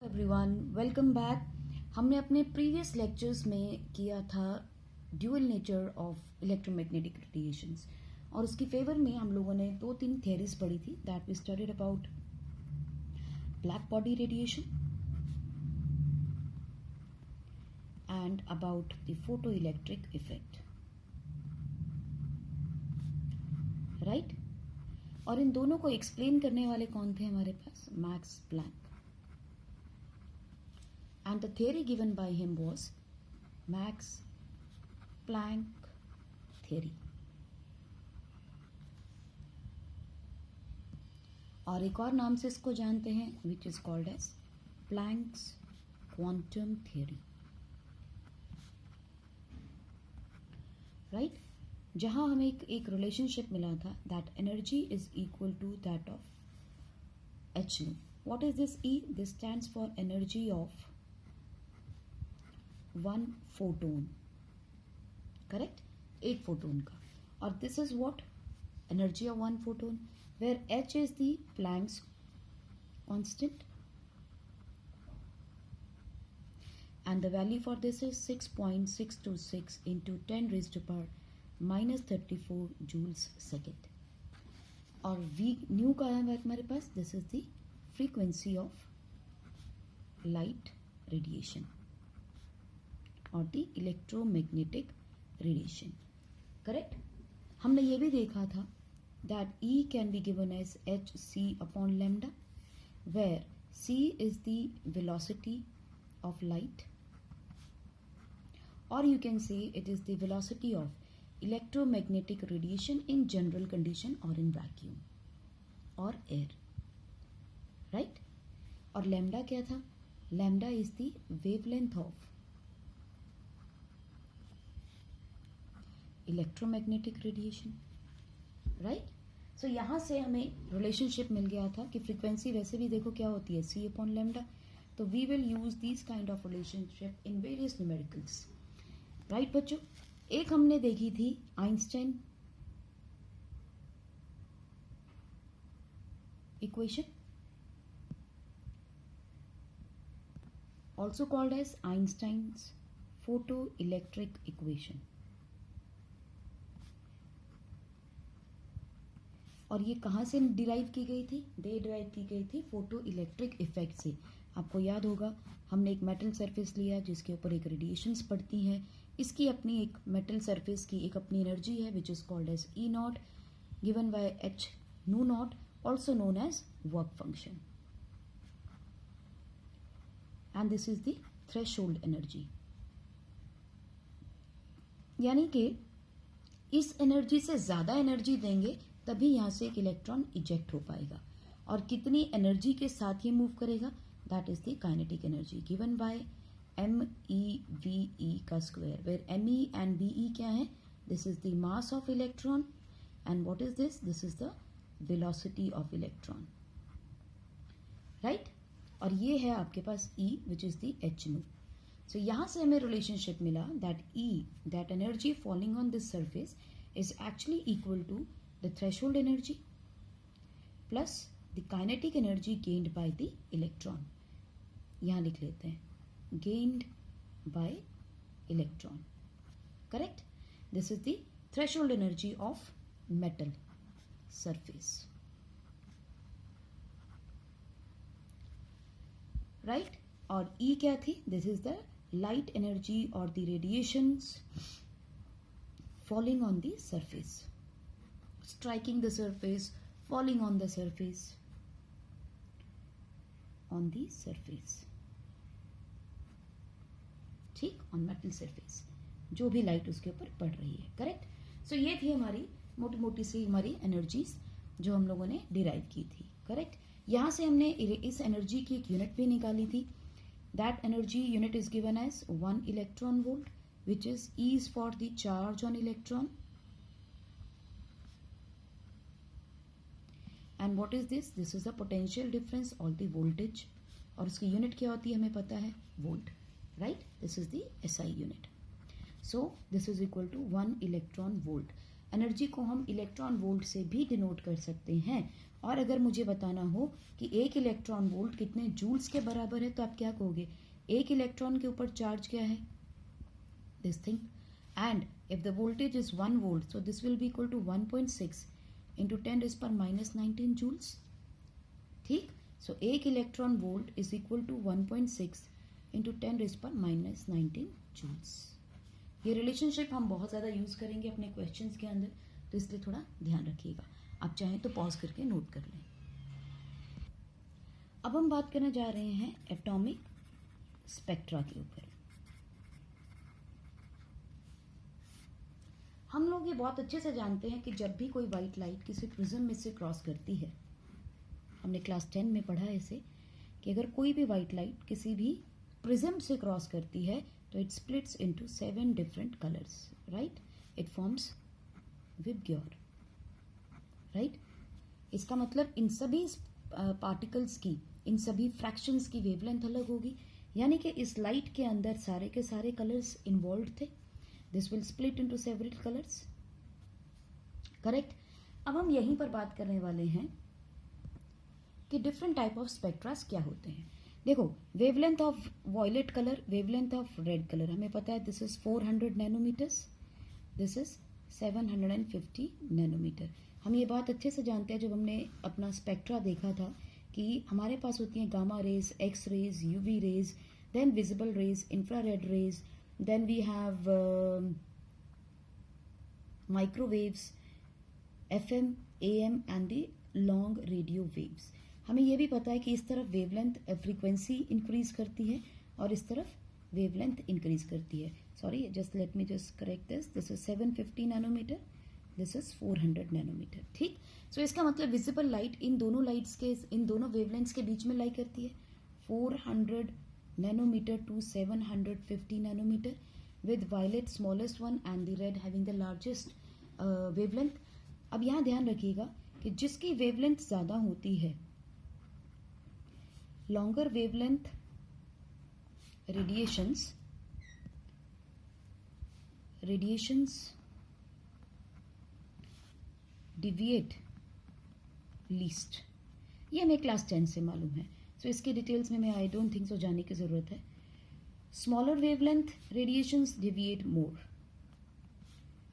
Everyone welcome back. हमने अपने previous lectures में किया था dual nature of electromagnetic radiations और उसकी फेवर में हम लोगों ने 2-3 थियरीज पढ़ी थी that we studied about black body radiation and about the photo electric effect, right. और इन दोनों को एक्सप्लेन करने वाले कौन थे हमारे पास? Max Planck. And the theory given by him was Max Planck theory. और एक और नाम से इसको जानते हैं which is called as Planck's quantum theory, right? जहां हमें एक रिलेशनशिप मिला था that energy is equal to that of h nu. What is this E? This stands for energy of one photon, correct, एक फोटोन का। और this is what energy of one photon, where H is the Planck's constant and the value for this is 6.626 into 10 raised to power minus 34 joules second. और v nu का है हमारे पास, this is the frequency of light radiation और the electromagnetic radiation, correct. हमने ये भी देखा था that E can be given as H C upon lambda, where C is the velocity of light और you can say it is the velocity of electromagnetic radiation in general condition और in vacuum और air, right. और lambda क्या था? Lambda is the wavelength of electromagnetic radiation, right. So यहां से हमें relationship मिल गया था कि फ्रीक्वेंसी वैसे भी देखो क्या होती है, C अपॉन लैम्डा। तो we will use this kind of relationship in various numericals, right बच्चों। एक हमने देखी थी Einstein equation, also called as Einstein's photo electric equation. और ये कहाँ से डिराइव की गई थी? डिराइव की गई थी फोटो इलेक्ट्रिक इफेक्ट से। आपको याद होगा हमने एक मेटल सरफेस लिया जिसके ऊपर एक रेडिएशंस पड़ती हैं, इसकी अपनी एक मेटल सरफेस की एक अपनी एनर्जी है which is called as E naught given by H nu naught, also known as work function, and this is the threshold energy. यानी कि इस एनर्जी से ज्यादा एनर्जी देंगे तभी यहां से एक इलेक्ट्रॉन इजेक्ट हो पाएगा। और कितनी एनर्जी के साथ ये मूव करेगा? That is the kinetic energy given by MeVe का square, where Me and Be क्या है? This is the mass of electron and what is this? This is the velocity of electron, right. और ये है आपके पास E which is the h nu। So यहां से हमें रिलेशनशिप मिला that E, that energy falling on this surface is actually equal to the threshold energy plus the kinetic energy gained by the electron। यहां लिख लेते हैं gained by electron, correct। this is the threshold energy of metal surface, right। और E क्या थी? this is the light energy or the radiations falling on the surface, striking the surface, falling on the surface, on the surface, ठीक, on metal surface, जो भी light उसके ऊपर पड़ रही है, करेक्ट। सो ये थी हमारी मोटी मोटी सी हमारी एनर्जीज जो हम लोगों ने डिराइव की थी, करेक्ट। यहां से हमने इस एनर्जी की एक यूनिट भी निकाली थी। That energy unit is given as 1 electron volt which is E is for the charge on electron and what is this? This is the potential difference or the voltage, और उसकी unit क्या होती है हमें पता है, volt, right. This is the SI unit. So this is equal to 1 electron volt. Energy को हम इलेक्ट्रॉन वोल्ट से भी डिनोट कर सकते हैं और अगर मुझे बताना हो कि एक इलेक्ट्रॉन वोल्ट कितने जूल्स के बराबर है तो आप क्या कहोगे? एक इलेक्ट्रॉन के ऊपर चार्ज क्या है? This thing. And if the voltage is 1 volt, so this will be equal to 1.6 into 10 raised power minus 19 joules. ठीक. So एक electron volt is equal to 1.6 into 10 raised power minus 19 joules. ये relationship हम बहुत ज़्यादा use करेंगे अपने questions के अंदर, तो इसलिए थोड़ा ध्यान रखिएगा. आप चाहें तो पॉज करके नोट कर लें. अब हम बात करने जा रहे हैं एटॉमिक स्पेक्ट्रा के ऊपर. हम लोग ये बहुत अच्छे से जानते हैं कि जब भी कोई वाइट लाइट किसी प्रिज्म में से क्रॉस करती है, हमने क्लास 10 में पढ़ा है इसे, कि अगर कोई भी वाइट लाइट किसी भी प्रिज्म से क्रॉस करती है तो it splits into 7 different colours, right. It forms VIBGYOR, right. इसका मतलब इन सभी पार्टिकल्स की, इन सभी फ्रैक्शंस की वेवलेंथ अलग होगी, यानी कि इस लाइट के अंदर सारे के सारे कलर्स इन्वॉल्व थे. This will split into several colors. Correct? अब हम यहीं पर बात करने वाले हैं कि डिफरेंट टाइप ऑफ स्पेक्ट्रास क्या होते हैं. देखो, wavelength of violet colour, wavelength of red colour हमें पता है. This is 400 nanometres, this is 750 nanometre. हम ये बात अच्छे से जानते हैं जब हमने अपना स्पेक्ट्रा देखा था कि हमारे पास होती हैं gamma rays, X rays, UV rays, then visible rays, infrared rays, then we have microwaves, FM, AM and the long radio waves. हमें ये भी पता है कि इस तरफ वेवलेंथ फ्रीक्वेंसी इंक्रीज करती है और इस तरफ वेवलेंथ इंक्रीज करती है. Sorry, just let me just correct this. This is 750 nanometre, this is 400 nanometre. ठीक. सो इसका मतलब विजिबल लाइट इन दोनों लाइट्स के, इन दोनों वेवलेंथ्स के बीच में लाई करती है. 400 nanometer to 750 nanometer, with violet smallest one and the red having the largest wavelength. अब यहाँ ध्यान रखिएगा कि जिसकी वेवलेंथ ज़्यादा होती है, longer wavelength radiations deviate least. ये हमें क्लास 10 से मालूम है. सो इसके डिटेल्स में मैं आई डोंट थिंक सो जाने की ज़रूरत है. Smaller wavelength radiations deviate more,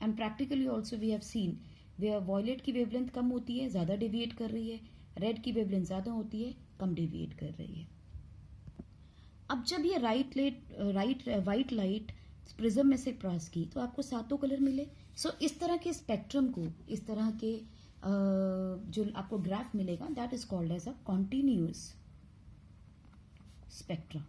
and practically also we have seen where violet की वेवलेंथ कम होती है, ज़्यादा डिविएट कर रही है, रेड की वेवलेंथ ज़्यादा होती है, कम डिविएट कर रही है. अब जब ये वाइट लाइट प्रिज्म में से क्रॉस की तो आपको सातों कलर मिले. सो इस तरह के स्पेक्ट्रम को, इस तरह के जो आपको ग्राफ मिलेगा, that is called as a continuous spectra.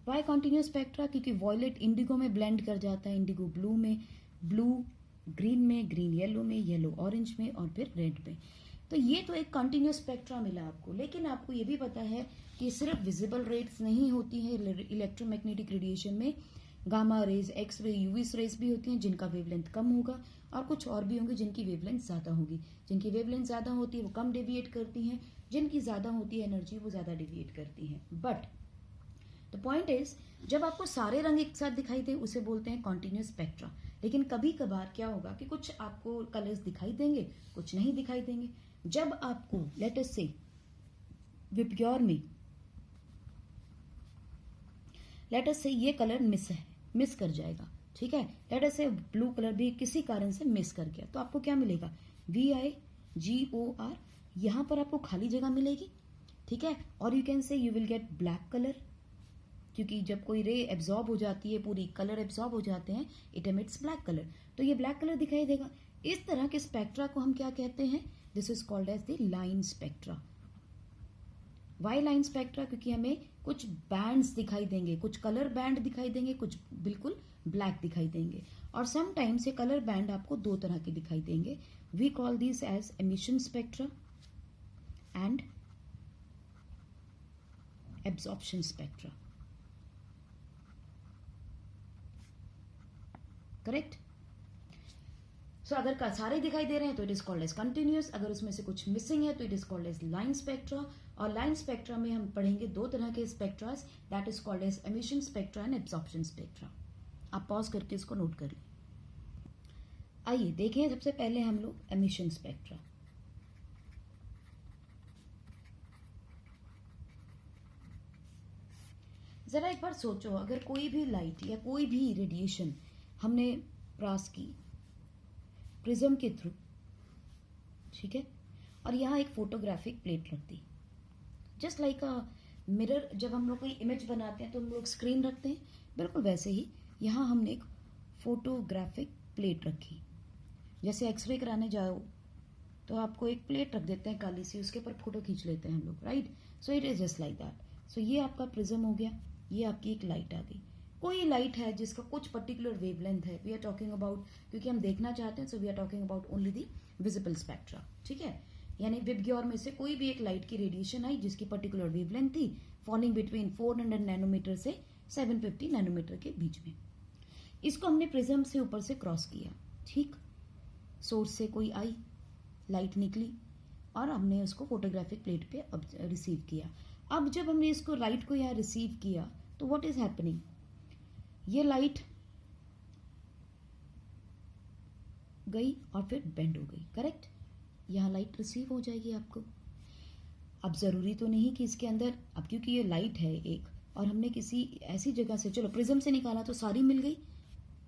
Why continuous spectra? क्योंकि वॉयलेट इंडिगो में ब्लेंड कर जाता है, इंडिगो ब्लू में, ब्लू ग्रीन में, ग्रीन येलो में, येलो ऑरेंज में और फिर रेड में. तो ये तो एक कॉन्टिन्यूअस स्पेक्ट्रा मिला आपको. लेकिन आपको ये भी पता है कि सिर्फ विजिबल रेज नहीं होती है इलेक्ट्रोमैग्नेटिक रेडिएशन में. Gamma rays, X ray, UV rays भी होती हैं जिनका वेवलेंथ कम होगा, और कुछ और भी होंगे जिनकी वेवलेंथ ज़्यादा होगी. जिनकी वेवलेंथ ज़्यादा होती है वो कम डेविएट करती हैं, जिनकी ज़्यादा होती है एनर्जी वो ज़्यादा डेविएट करती हैं. बट द पॉइंट इज, जब आपको सारे रंग एक साथ दिखाई दे उसे बोलते हैं कॉन्टिन्यूअस स्पेक्ट्रा. लेकिन कभी कभार क्या होगा कि कुछ आपको कलर्स दिखाई देंगे, कुछ नहीं दिखाई देंगे. जब आपको लेट अस से विबग्योर में, लेट अस से ये कलर मिस कर जाएगा, ठीक है, लेट अस से ब्लू कलर भी किसी कारण से मिस कर गया, तो आपको क्या मिलेगा? VIGOR. यहां पर आपको खाली जगह मिलेगी, ठीक है. और यू कैन से you will get black colour, क्योंकि जब कोई रे एब्जॉर्ब हो जाती है, पूरी कलर एब्जॉर्ब हो जाते हैं, इट एमिट्स ब्लैक कलर, तो ये ब्लैक कलर दिखाई देगा. इस तरह के स्पेक्ट्रा को हम क्या कहते हैं? This is called as the line spectra. Why line spectra? क्योंकि हमें कुछ बैंड्स दिखाई देंगे, कुछ कलर बैंड दिखाई देंगे, कुछ बिल्कुल ब्लैक दिखाई देंगे. और समटाइम्स ये कलर बैंड आपको दो तरह के दिखाई देंगे. We call this as emission spectra and absorption spectra. Correct. So अगर सारे दिखाई दे रहे हैं तो it is called as continuous. अगर उसमें से कुछ मिसिंग है तो it is called as line spectra. और लाइन स्पेक्ट्रा में हम पढ़ेंगे दो तरह के spectras, that is called as emission spectra and absorption spectra. आप पॉज करके इसको नोट कर लें। आइए देखें सबसे पहले हम लोग एमिशन स्पेक्ट्रा। जरा एक बार सोचो, अगर कोई भी लाइट या कोई भी रेडिएशन हमने पास की प्रिज्म के थ्रू, ठीक है, और यहाँ एक फोटोग्राफिक प्लेट रख दी, जस्ट लाइक अ मिरर। जब हम लोग कोई इमेज बनाते हैं तो हम लोग स्क्रीन रखते हैं, बिल्कुल वैसे ही यहाँ हमने एक फोटोग्राफिक प्लेट रखी। जैसे एक्सरे कराने जाओ तो आपको एक प्लेट रख देते हैं काली सी, उसके ऊपर फोटो खींच लेते हैं हम लोग, right. So it is just like that. So ये आपका प्रिज्म हो गया, ये आपकी एक लाइट आ गई। कोई लाइट है जिसका कुछ पर्टिकुलर वेवलेंथ है, वी आर टॉकिंग अबाउट, क्योंकि हम देखना चाहते हैं, so we are talking about only the visible spectra, ठीक है। यानी विबग्योर में से कोई भी एक लाइट की रेडिएशन आई जिसकी पर्टिकुलर वेवलेंथ थी, फॉलिंग बिटवीन 400 नैनोमीटर से 750 नैनोमीटर के बीच में। इसको हमने प्रिज्म से ऊपर से क्रॉस किया, ठीक। सोर्स से कोई आई, लाइट निकली और हमने उसको फोटोग्राफिक प्लेट पे रिसीव किया। अब जब हमने इसको लाइट को यहाँ रिसीव किया तो व्हाट इज हैपनिंग, ये लाइट गई और फिर बेंड हो गई, करेक्ट। यहाँ लाइट रिसीव हो जाएगी आपको। अब जरूरी तो नहीं कि इसके अंदर, अब क्योंकि ये लाइट है एक और हमने किसी ऐसी जगह से, चलो प्रिज्म से निकाला तो सारी मिल गई,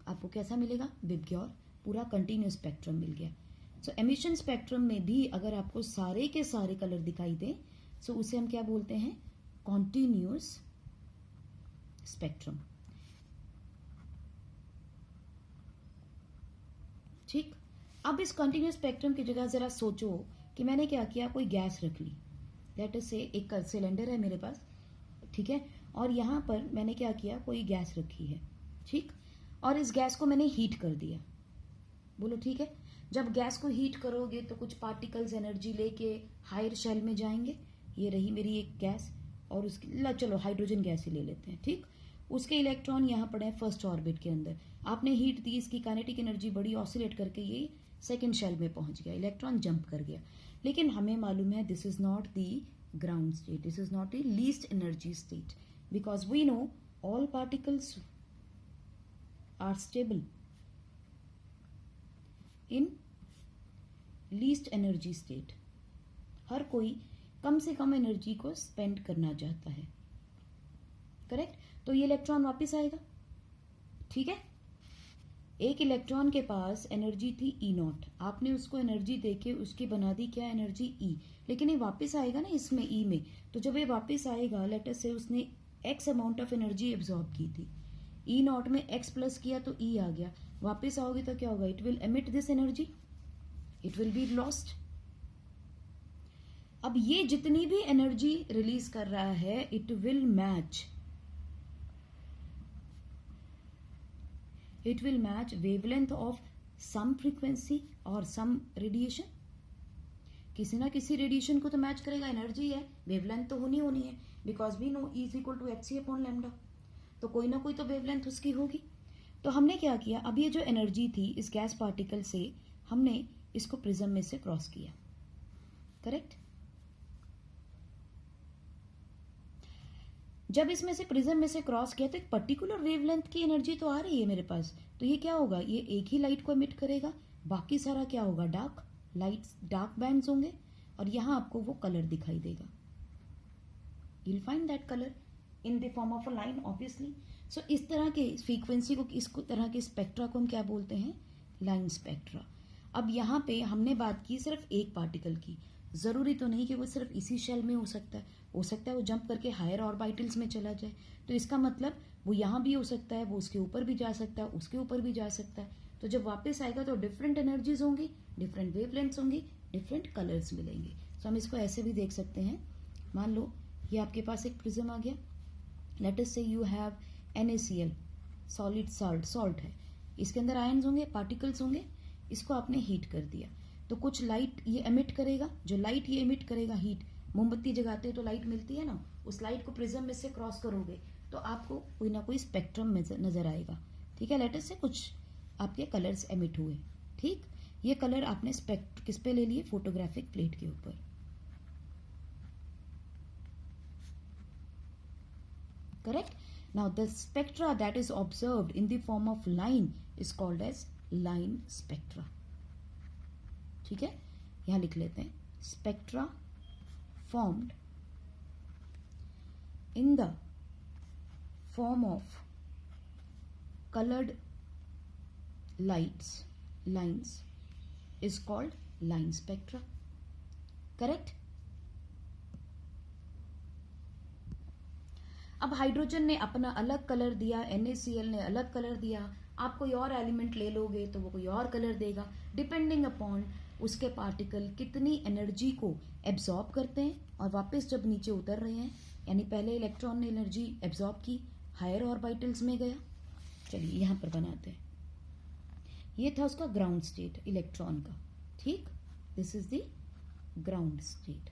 आपको कैसा मिलेगा, विबग्योर पूरा कंटिन्यूस स्पेक्ट्रम मिल गया। सो एमिशन स्पेक्ट्रम में भी अगर आपको सारे के सारे कलर दिखाई दें, सो उसे हम क्या बोलते हैं, कॉन्टिन्यूस स्पेक्ट्रम, ठीक। अब इस कंटिन्यूस स्पेक्ट्रम की जगह जरा सोचो कि मैंने क्या किया, कोई गैस रख ली, लेट अस से एक सिलेंडर है मेरे पास, ठीक है, और यहाँ पर मैंने क्या किया, कोई गैस रखी है, ठीक, और इस गैस को मैंने हीट कर दिया, बोलो ठीक है। जब गैस को हीट करोगे तो कुछ पार्टिकल्स एनर्जी लेके हायर शेल में जाएंगे, ये रही मेरी एक गैस, और उसकी चलो हाइड्रोजन गैस ही ले लेते हैं, ठीक। उसके इलेक्ट्रॉन यहाँ पड़े हैं फर्स्ट ऑर्बिट के अंदर, आपने हीट दी, इसकी काइनेटिक एनर्जी बड़ी, ऑसिलेट करके ये सेकेंड शेल में पहुंच गया, इलेक्ट्रॉन जंप कर गया। लेकिन हमें मालूम है this is not the ground state, this is not the least energy state, because we know all particles are stable in least energy state. हर कोई कम से कम एनर्जी को स्पेंड करना चाहता है, करेक्ट। तो ये इलेक्ट्रॉन वापस आएगा, ठीक है। एक इलेक्ट्रॉन के पास एनर्जी थी ई नॉट, आपने उसको एनर्जी देके उसकी बना दी क्या, एनर्जी ई, लेकिन ये वापस आएगा ना इसमें ई में, तो जब ये वापस आएगा, लेट अस से उसने x amount of energy absorb की थी, ई नॉट में एक्स प्लस किया तो ई आ गया, वापस आओगे तो क्या होगा, it will emit this energy, it will be lost. अब ये जितनी भी एनर्जी रिलीज कर रहा है, it will match, it will match wavelength of some frequency और some radiation। किसी ना किसी रेडिएशन को तो मैच करेगा, एनर्जी है, वेवलेंथ तो होनी है, because we know E is equal to h C upon lambda, तो कोई ना कोई तो वेवलेंथ उसकी होगी। तो हमने क्या किया, अब ये जो एनर्जी थी इस गैस पार्टिकल से, हमने इसको प्रिज्म में से क्रॉस किया, करेक्ट। जब इसमें से प्रिज्म में से क्रॉस किया तो एक पर्टिकुलर वेवलेंथ की एनर्जी तो आ रही है मेरे पास, तो ये क्या होगा, ये एक ही लाइट को एमिट करेगा, बाकी सारा क्या होगा, डार्क लाइट्स, डार्क बैंड्स होंगे, और यहाँ आपको वो कलर दिखाई देगा, you will find that colour in the form of a line obviously. So इस तरह के फ्रीक्वेंसी को, इस तरह के स्पेक्ट्रा को हम क्या बोलते हैं, लाइन स्पेक्ट्रा। अब यहाँ पे हमने बात की सिर्फ एक पार्टिकल की, जरूरी तो नहीं कि वो सिर्फ इसी शेल में हो सकता है वो जंप करके हायर ऑर्बिटल्स में चला जाए, तो इसका मतलब वो यहाँ भी हो सकता है, वो उसके ऊपर भी जा सकता है, उसके ऊपर भी जा सकता है। तो जब वापस आएगा तो डिफरेंट एनर्जीज होंगी, डिफरेंट वेवलेंथ्स होंगी, डिफरेंट कलर्स मिलेंगे। सो हम इसको ऐसे भी देख सकते हैं, मान लो ये आपके पास एक प्रिज्म आ गया, लेट अस से you have NaCl, solid salt है, इसके अंदर आयन्स होंगे, पार्टिकल्स होंगे, इसको आपने हीट कर दिया तो कुछ लाइट ये एमिट करेगा, जो लाइट ये एमिट करेगा, हीट, मोमबत्ती जगाते हैं तो लाइट मिलती है ना, उस लाइट को प्रिज्म में से क्रॉस करोगे तो आपको कोई ना कोई स्पेक्ट्रम नजर आएगा, ठीक है। लेट अस से कुछ आपके कलर्स एमिट हुए, ठीक, ये कलर आपने किस पे ले लिए, फोटोग्राफिक प्लेट के ऊपर, correct. Now the spectra that is observed in the form of line is called as line spectra. ठीक है, यहां लिख लेते हैं spectra formed in the form of colored lines is called line spectra. Correct? अब hydrogen ने अपना अलग कलर दिया, NaCl ने अलग कलर दिया, आप कोई और एलिमेंट ले लोगे तो वो कोई और कलर देगा, डिपेंडिंग अपॉन उसके पार्टिकल कितनी एनर्जी को एब्जॉर्ब करते हैं और वापस जब नीचे उतर रहे हैं, यानी पहले इलेक्ट्रॉन ने एनर्जी एब्जॉर्ब की, हायर ऑर्बिटल्स में गया. चलिए यहां पर बनाते हैं. ये था उसका ग्राउंड स्टेट इलेक्ट्रॉन का. ठीक, this is the ground state.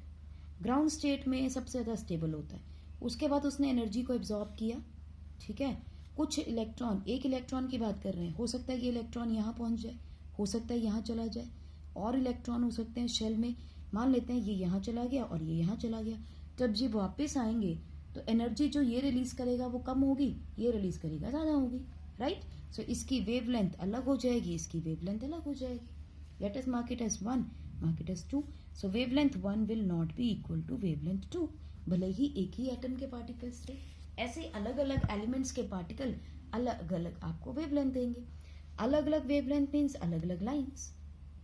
Ground state में सबसे ज्यादा स्टेबल होता है. उसके बाद उसने एनर्जी को एब्जॉर्ब किया. ठीक है, कुछ इलेक्ट्रॉन, एक इलेक्ट्रॉन की बात कर रहे हैं, हो सकता है कि इलेक्ट्रॉन यहाँ पहुंच जाए, हो सकता है यहाँ चला जाए, और इलेक्ट्रॉन हो सकते हैं शेल में. मान लेते हैं ये यहाँ चला गया और ये यहाँ चला गया. जब ये वापस आएंगे तो एनर्जी जो ये रिलीज करेगा वो कम होगी, ये रिलीज करेगा ज्यादा होगी. राइट? सो इसकी वेवलेंथ अलग हो जाएगी, इसकी वेवलेंथ अलग हो जाएगी. Let us mark it as 1, mark it as 2. So wavelength 1 will not be equal to wavelength 2, भले ही एक ही एटम के पार्टिकल्स थे. ऐसे अलग अलग एलिमेंट्स के पार्टिकल अलग अलग आपको वेवलेंथ देंगे. अलग अलग वेवलेंथ मीन्स अलग अलग लाइंस.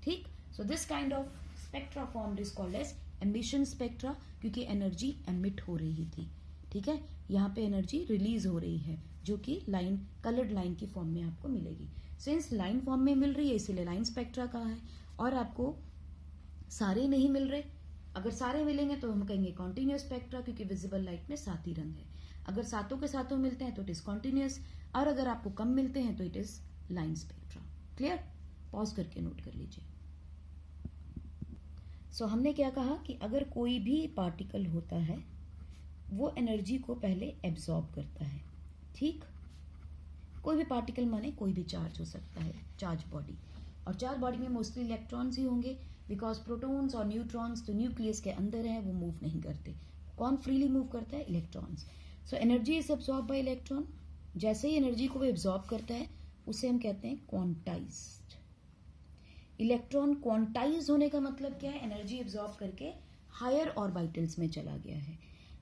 ठीक, so this kind of spectra formed is called as emission spectra, क्योंकि एनर्जी एमिट हो रही थी. ठीक है, यहाँ पे एनर्जी रिलीज हो रही है जो कि लाइन, कलर्ड लाइन की फॉर्म में आपको मिलेगी. सिंस लाइन फॉर्म में मिल रही है इसलिए लाइन स्पेक्ट्रा कहा है. और आपको सारे नहीं मिल रहे, अगर सारे मिलेंगे तो हम कहेंगे कॉन्टिन्यूस स्पेक्ट्रा, क्योंकि विजिबल लाइट में 7 ही रंग है. अगर सातों के सातों मिलते हैं तो इट इज कॉन्टिन्यूस, और अगर आपको कम मिलते हैं तो it is line spectra. Clear? Pause करके नोट कर लीजिए. सो हमने क्या कहा कि अगर कोई भी पार्टिकल होता है वो एनर्जी को पहले एब्जॉर्ब करता है. ठीक, कोई भी पार्टिकल माने कोई भी चार्ज हो सकता है, चार्ज बॉडी. और चार्ज बॉडी में मोस्टली इलेक्ट्रॉन्स ही होंगे, बिकॉज प्रोटॉन्स और न्यूट्रॉन्स तो न्यूक्लियस के अंदर हैं, वो मूव नहीं करते. कौन फ्रीली मूव करता है? Electrons. So energy is absorb by electron. जैसे ही एनर्जी को वो एब्जॉर्ब करता है उसे हम कहते हैं क्वांटाइज्ड. इलेक्ट्रॉन क्वांटाइज होने का मतलब क्या है? एनर्जी एब्जॉर्ब करके हायर ऑर्बिटल्स में चला गया है.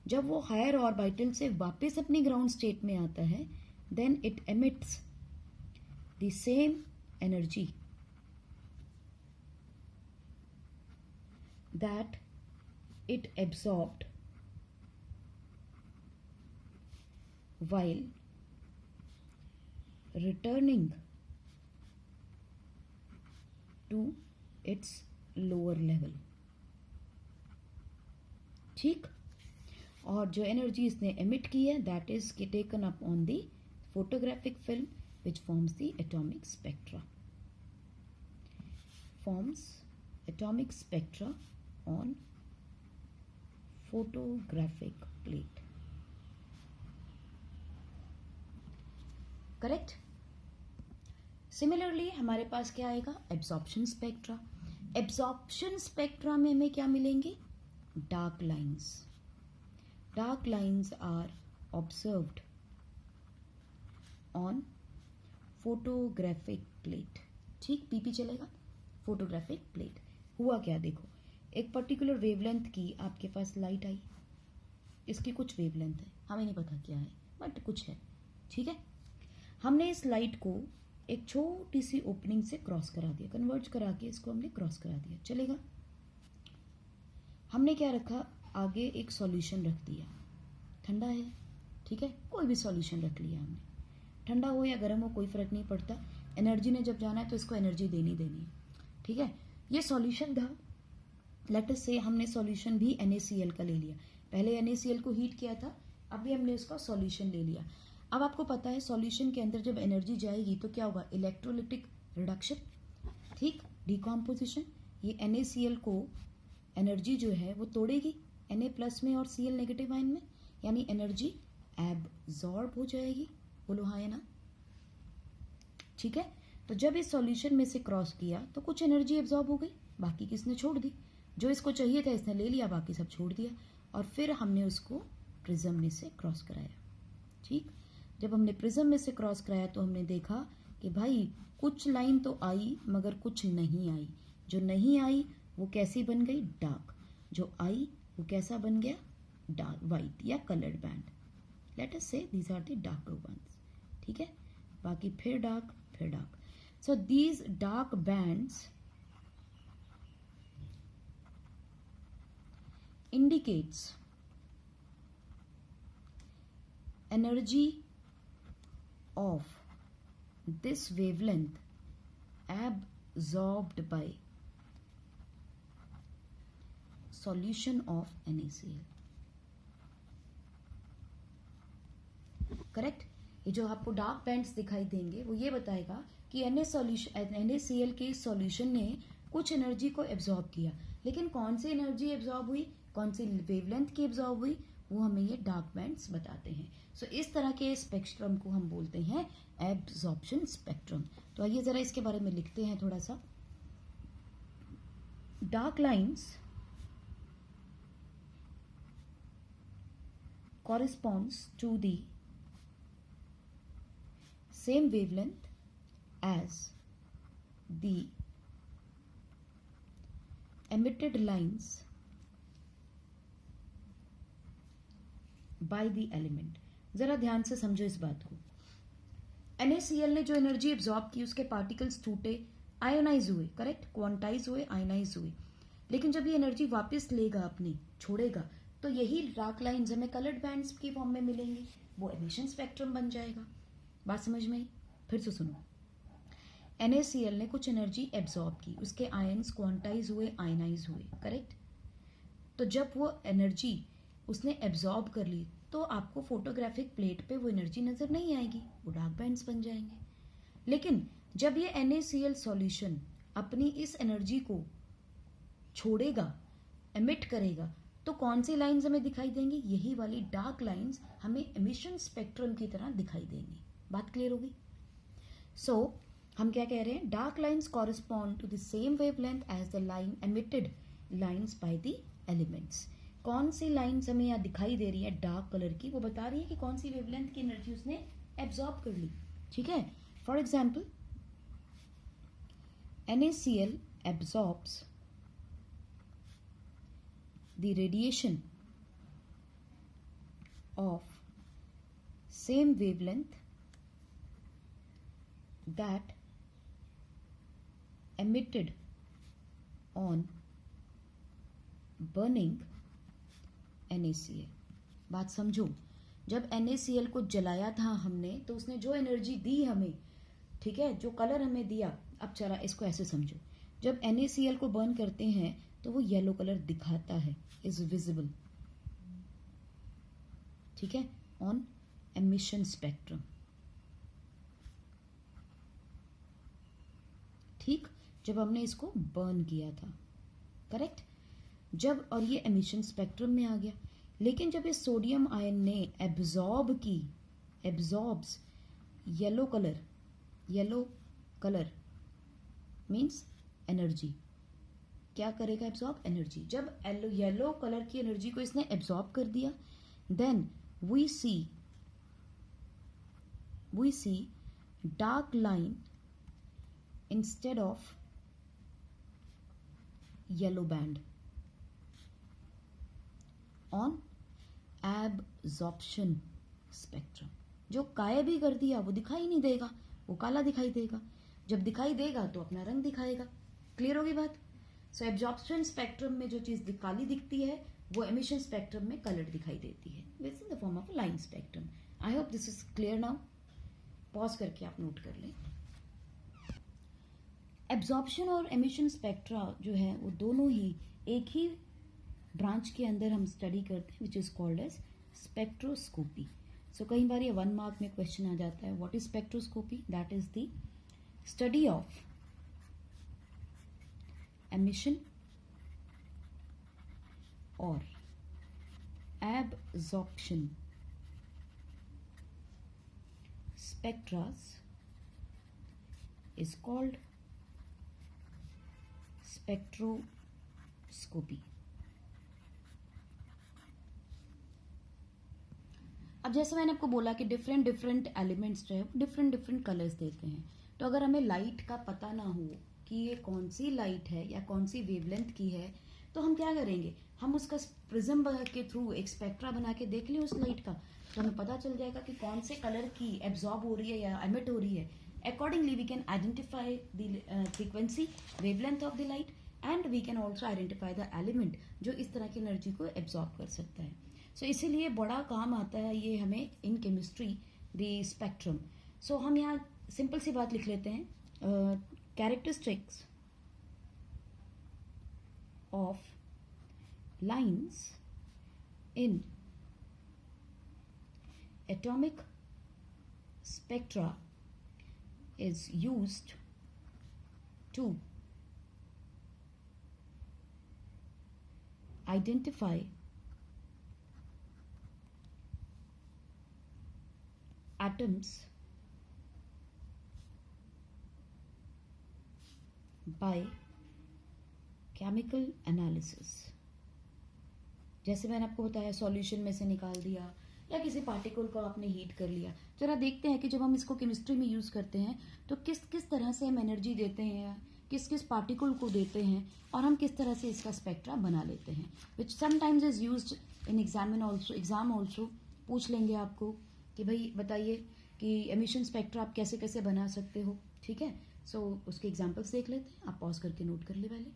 जब वो हायर ऑर्बिटल से वापस अपनी ग्राउंड स्टेट में आता है, then it emits the same energy that it absorbed while returning to its lower level. ठीक, और जो एनर्जी इसने एमिट की है that is taken up on the photographic film which forms the atomic spectra. Forms atomic spectra on photographic plate. Correct? Similarly हमारे पास क्या आएगा? Absorption spectra. Absorption spectra में हमें क्या मिलेंगे? Dark lines. Dark lines are observed on photographic plate. ठीक, PP चलेगा. Photographic plate. हुआ क्या? देखो, एक पर्टिकुलर वेवलेंथ की आपके पास लाइट आई, इसकी कुछ वेवलेंथ है, हमें नहीं पता क्या है बट कुछ है. ठीक है, हमने इस लाइट को एक छोटी सी ओपनिंग से क्रॉस करा दिया, कन्वर्ज करा के इसको हमने क्रॉस करा दिया. चलेगा? हमने क्या रखा? आगे एक सॉल्यूशन रख दिया, ठंडा है. ठीक है, कोई भी सॉल्यूशन रख लिया हमने, ठंडा हो या गर्म हो कोई फर्क नहीं पड़ता. एनर्जी ने जब जाना है तो इसको एनर्जी देनी है. ठीक है, ये सॉल्यूशन था. लेट अस से हमने सॉल्यूशन भी NaCl का ले लिया. पहले NaCl को हीट किया था, अभी हमने उसका सॉल्यूशन ले लिया. अब आपको पता है सॉल्यूशन के अंदर जब एनर्जी जाएगी तो क्या होगा? Electrolytic reduction. ठीक, डिकॉम्पोजिशन. ये NaCl को एनर्जी जो है वो तोड़ेगी Na+ में और Cl नेगेटिव आयन में, यानी एनर्जी एब्जॉर्ब हो जाएगी. बोलो हाँ या ना? ठीक है, तो जब इस सॉल्यूशन में से क्रॉस किया तो कुछ एनर्जी एब्जॉर्ब हो गई, बाकी किसने छोड़ दी. जो इसको चाहिए था इसने ले लिया, बाकी सब छोड़ दिया. और फिर हमने उसको प्रिज्म में से क्रॉस कराया. ठीक, जब हमने प्रिज्म में से क्रॉस कराया तो हमने देखा कि भाई कुछ लाइन तो आई मगर कुछ नहीं आई। जो नहीं आई वो कैसी बन गई, डार्क। जो आई वो कैसा बन गया, डार्क वाइट या coloured band. Let us say these are the darker ones, ठीक है। बाकी फिर डार्क, फिर डार्क। So these dark bands indicates energy of this wavelength absorbed by solution of NaCl। Correct. ये जो आपको डार्क बैंड्स दिखाई देंगे वो ये बताएगा कि NaCl के सॉल्यूशन ने कुछ एनर्जी को एब्जॉर्ब किया, लेकिन कौन सी एनर्जी एब्जॉर्ब हुई, कौन सी वेवलेंथ की एब्जॉर्ब हुई, वो हमें ये डार्क बैंड्स बताते हैं। सो इस तरह के स्पेक्ट्रम को हम बोलते हैं एब्जॉर्प्शन स्पेक्ट्रम। तो आइए जरा इसके बारे में लिखते हैं थोड़ा सा। Dark lines corresponds to the same wavelength as the emitted lines by the element। जरा ध्यान से समझो इस बात को। NaCl ने जो एनर्जी एब्जॉर्ब की उसके पार्टिकल्स टूटे, आयोनाइज हुए, करेक्ट, क्वांटाइज हुए, आयोनाइज हुए। लेकिन जब ये एनर्जी वापस लेगा अपनी, छोड़ेगा, तो यही डार्क लाइंस हमें कलर्ड बैंड्स की फॉर्म में मिलेंगी, वो एमिशन स्पेक्ट्रम बन जाएगा। बात समझ में आई? फिर से सुनो। NaCl ने कुछ एनर्जी एब्जॉर्ब की, उसके आयन्स क्वांटाइज हुए, आयनाइज हुए, करेक्ट। तो जब वो एनर्जी उसने एब्जॉर्ब कर ली तो आपको फोटोग्राफिक प्लेट पे वो एनर्जी नजर नहीं आएगी, वो डार्क बैंड्स बन जाएंगे। लेकिन जब ये NaCl सॉल्यूशन अपनी इस एनर्जी को छोड़ेगा, एमिट करेगा, तो कौन सी लाइंस हमें दिखाई देंगी, यही वाली डार्क लाइंस हमें एमिशन स्पेक्ट्रम की तरह दिखाई देंगी। बात क्लियर होगी? सो हम क्या कह रहे हैं, dark lines correspond to the same wavelength as the line emitted lines by the elements. कौन सी लाइंस हमें यहाँ दिखाई दे रही है डार्क कलर की, वो बता रही है कि कौन सी वेवलेंथ की एनर्जी उसने एब्जॉर्ब कर ली, ठीक है। For example NaCl absorbs the radiation of same wavelength that emitted on burning NaCl। बात समझो, जब NaCl को जलाया था हमने तो उसने जो एनर्जी दी हमें, ठीक है, जो कलर हमें दिया, अब चला इसको ऐसे समझो, जब NaCl को बर्न करते हैं तो वो येलो कलर दिखाता है, इज विजिबल, ठीक है, ऑन एमिशन स्पेक्ट्रम। ठीक, जब हमने इसको बर्न किया था, करेक्ट, जब, और ये एमिशन स्पेक्ट्रम में आ गया। लेकिन जब इस सोडियम आयन ने एब्जॉर्ब की, absorbs yellow colour means energy, क्या करेगा एब्जॉर्ब, एनर्जी। जब येलो कलर की एनर्जी को इसने एब्जॉर्ब कर दिया, then we see dark line instead of yellow band on absorption spectrum. जो गायब ही कर दिया वो दिखाई नहीं देगा, वो काला दिखाई देगा, जब दिखाई देगा तो अपना रंग दिखाएगा। क्लियर होगी बात? सो एब्जॉर्प्शन स्पेक्ट्रम में जो चीज काली दिखती है वो एमिशन स्पेक्ट्रम में कलर्ड दिखाई देती है, this in the form of a line spectrum. I hope this is clear now. Pause करके आप नोट कर लें। एब्जॉर्प्शन और एमिशन स्पेक्ट्रा जो है वो दोनों ही एक ही ब्रांच के अंदर हम स्टडी करते हैं, which is called as spectroscopy. So कई बार ये 1 मार्क में क्वेश्चन आ जाता है, what is spectroscopy? That is the study of emission or absorption spectras is called spectroscopy। अब जैसे मैंने आपको बोला कि डिफरेंट डिफरेंट एलिमेंट्स जो है डिफरेंट डिफरेंट कलर्स देते हैं, तो अगर हमें लाइट का पता ना हो कि ये कौन सी लाइट है या कौन सी वेवलेंथ की है, तो हम क्या करेंगे, हम उसका प्रिज्म के थ्रू एक स्पेक्ट्रा बना के देख लें उस लाइट का, तो हमें पता चल जाएगा कि कौन से कलर की एब्जॉर्ब हो रही है या एमिट हो रही है. Accordingly we can identify the frequency, wavelength of the light, and we can also identify the element जो इस तरह की एनर्जी को एब्जॉर्ब कर सकता है. सो इसीलिए बड़ा काम आता है ये हमें इन केमिस्ट्री, द स्पेक्ट्रम. सो हम यहाँ सिंपल सी बात लिख लेते हैं, characteristics of lines in atomic spectra is used to identify atoms by chemical analysis. जैसे मैंने आपको बताया सॉल्यूशन में से निकाल दिया या किसी पार्टिकल को आपने हीट कर लिया. जरा देखते हैं कि जब हम इसको केमिस्ट्री में यूज़ करते हैं तो किस किस तरह से हम एनर्जी देते हैं, किस किस पार्टिकल को देते हैं, और हम किस तरह से इसका स्पेक्ट्रा बना लेते हैं, which sometimes is used in exam also. पूछ लेंगे आपको कि भाई बताइए कि एमिशन स्पेक्ट्रा आप कैसे कैसे बना सकते हो. ठीक है, सो उसके एग्जाम्पल्स देख लेते हैं. आप पॉज करके नोट कर ले पहले.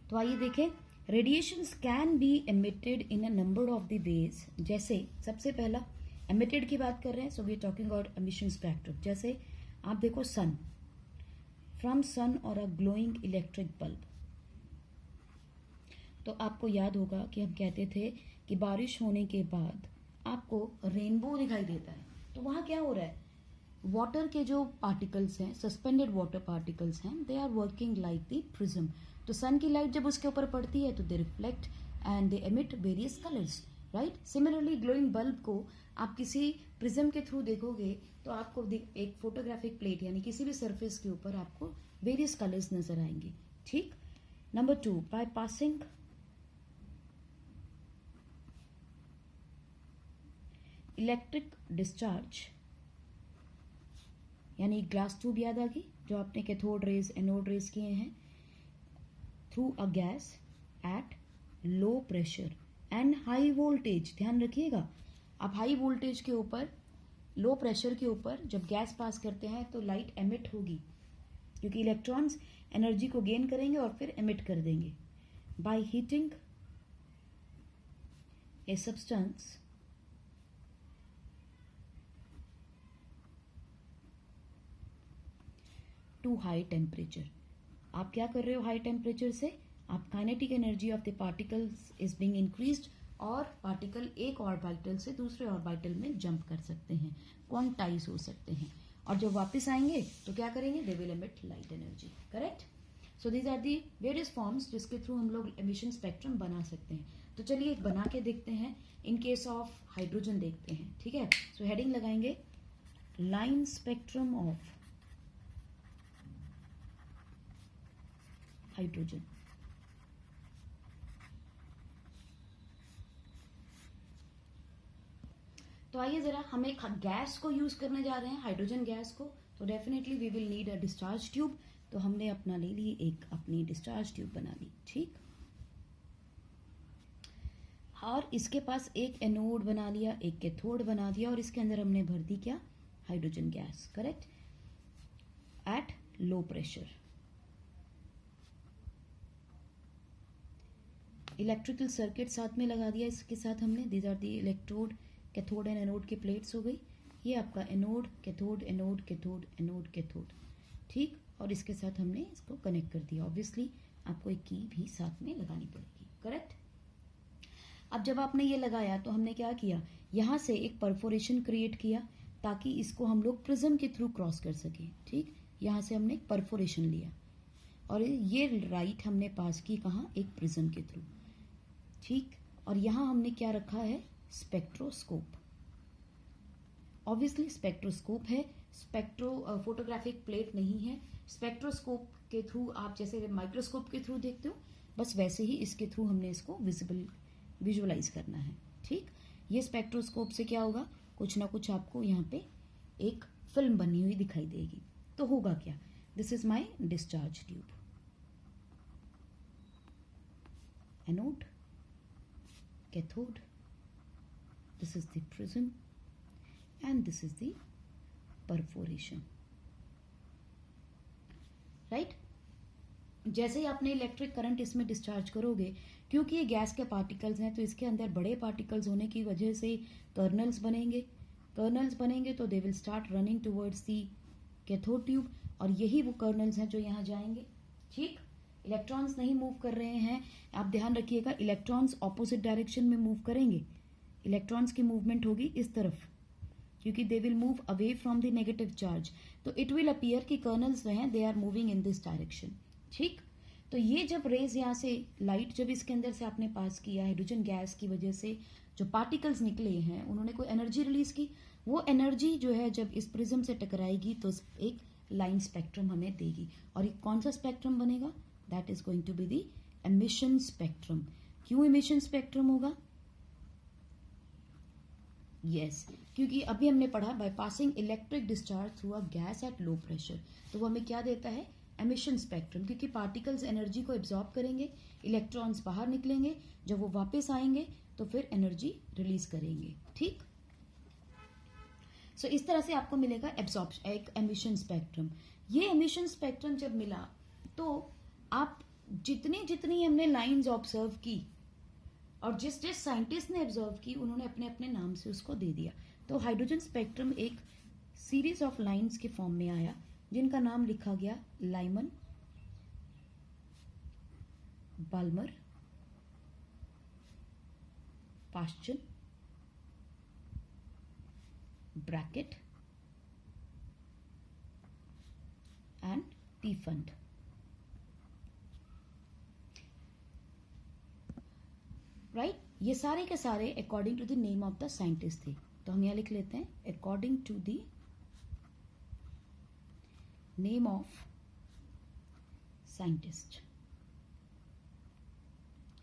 तो आइए देखें, radiations can be emitted in a number of the ways. जैसे सबसे पहला एमिटेड की बात कर रहे हैं, so we are talking about emission spectrum. जैसे आप देखो सन, फ्रॉम सन और अ ग्लोइंग इलेक्ट्रिक बल्ब. तो आपको याद होगा कि हम कहते थे कि बारिश होने के बाद आपको रेनबो दिखाई देता है. तो वहाँ क्या हो रहा है, वाटर के जो पार्टिकल्स हैं, सस्पेंडेड वाटर पार्टिकल्स हैं, they are working like the prism. तो सन की लाइट जब उसके ऊपर पड़ती है तो दे reflect and they emit various colours, right. Similarly glowing bulb को आप किसी प्रिज्म के थ्रू देखोगे तो आपको एक फोटोग्राफिक प्लेट यानी किसी भी सरफेस के ऊपर आपको वेरियस कलर्स नजर आएंगे. ठीक. Number 2, bye passing electric discharge, यानी ग्लास ट्यूब याद आ गई जो आपने कैथोड रेज एनोड रेज किए हैं, through a gas at low pressure and high voltage. ध्यान रखिएगा, आप हाई वोल्टेज के ऊपर, लो प्रेशर के ऊपर जब गैस पास करते हैं तो लाइट एमिट होगी, क्योंकि इलेक्ट्रॉन्स एनर्जी को गेन करेंगे और फिर एमिट कर देंगे. By heating a substance to high temperature. आप क्या कर रहे हो हाई टेम्परेचर से, आप kinetic energy of the particles is being increased, और पार्टिकल एक ऑर्बिटल से दूसरे ऑर्बिटल में जंप कर सकते हैं, क्वांटाइज हो सकते हैं, और जब वापस आएंगे तो क्या करेंगे, they will emit light energy. Correct. So these are the various forms जिसके थ्रू हम लोग एमिशन स्पेक्ट्रम बना सकते हैं. तो चलिए एक बना के देखते हैं. इन केस ऑफ हाइड्रोजन देखते हैं. ठीक है, सो हेडिंग लगाएंगे लाइन स्पेक्ट्रम ऑफ हाइड्रोजन. तो आइए जरा, हम एक गैस को यूज करने जा रहे हैं, हाइड्रोजन गैस को, तो definitely we will need a discharge tube. तो हमने अपना ले ली एक अपनी डिस्चार्ज ट्यूब बना ली. ठीक. और इसके पास एक एनोड बना लिया, एक कैथोड बना दिया, और इसके अंदर हमने भर दी क्या, hydrogen gas. Correct. At low pressure. Electrical circuit साथ में लगा दिया इसके साथ हमने. These are the electrode, cathode and anode की प्लेट्स हो गई. ये आपका anode, cathode, anode, cathode, anode, cathode. ठीक. और इसके साथ हमने इसको कनेक्ट कर दिया. ऑब्वियसली आपको एक की भी साथ में लगानी पड़ेगी. करेक्ट. अब जब आपने ये लगाया तो हमने क्या किया, यहाँ से एक परफोरेशन क्रिएट किया ताकि इसको हम लोग प्रिज्म के थ्रू क्रॉस कर सके. ठीक. यहाँ से हमने एक परफोरेशन लिया और ये लाइट हमने पास की कहाँ, एक प्रिज्म के थ्रू. ठीक. और यहाँ हमने क्या रखा है, स्पेक्ट्रोस्कोप. ऑब्वियसली स्पेक्ट्रोस्कोप है, फोटोग्राफिक प्लेट नहीं है. स्पेक्ट्रोस्कोप के थ्रू आप जैसे माइक्रोस्कोप के थ्रू देखते हो, बस वैसे ही इसके थ्रू हमने इसको विजुअलाइज करना है. ठीक, ये स्पेक्ट्रोस्कोप से क्या होगा, कुछ ना कुछ आपको यहाँ पे एक फिल्म बनी हुई दिखाई देगी। तो होगा क्या, this is my discharge tube, anode, cathode, this is the prism and this is the perforation, right? जैसे ही आपने इलेक्ट्रिक करंट इसमें डिस्चार्ज करोगे, क्योंकि ये गैस के पार्टिकल्स हैं तो इसके अंदर बड़े पार्टिकल्स होने की वजह से कर्नल्स बनेंगे, कर्नल्स बनेंगे तो they will start running towards the cathode tube, और यही वो कर्नल्स हैं जो यहाँ जाएंगे। ठीक, इलेक्ट्रॉन्स नहीं मूव कर रहे हैं, आप ध्यान रखिएगा, इलेक्ट्रॉन्स ऑपोजिट डायरेक्शन में मूव करेंगे, इलेक्ट्रॉन्स की मूवमेंट होगी इस तरफ, क्योंकि they will move away from the negative charge, तो इट विल अपीयर कि कर्नल्स जो हैं they are moving in this direction. ठीक, तो ये जब रेज यहाँ से लाइट जब इसके अंदर से आपने पास किया, हाइड्रोजन गैस की वजह से जो पार्टिकल्स निकले हैं उन्होंने कोई एनर्जी रिलीज की, वो एनर्जी जो है जब इस प्रिज्म से टकराएगी तो एक लाइन स्पेक्ट्रम हमें देगी, और एक कौन सा स्पेक्ट्रम बनेगा, that is going to be the emission spectrum. क्यों एमिशन स्पेक्ट्रम होगा, यस क्योंकि अभी हमने पढ़ा by passing electric discharge through a gas at low pressure, तो वो हमें क्या देता है, एमिशन स्पेक्ट्रम, क्योंकि पार्टिकल्स एनर्जी को एब्जॉर्ब करेंगे, इलेक्ट्रॉन्स बाहर निकलेंगे, जब वो वापस आएंगे तो फिर एनर्जी रिलीज करेंगे। ठीक, सो इस तरह से आपको मिलेगा एब्जॉर्प्शन, एक एमिशन स्पेक्ट्रम। ये एमिशन स्पेक्ट्रम जब मिला तो आप जितनी जितनी हमने लाइंस ऑब्जर्व की और जिस जिस साइंटिस्ट ने ऑब्जर्व की उन्होंने अपने अपने नाम से उसको दे दिया, तो हाइड्रोजन स्पेक्ट्रम एक सीरीज ऑफ लाइंस के फॉर्म में आया जिनका नाम लिखा गया Lyman, Balmer, Paschen, Brackett and Pfund. Right, ये सारे के सारे according to the name of the scientist थे, तो हम यहां लिख लेते हैं according to the name of scientist.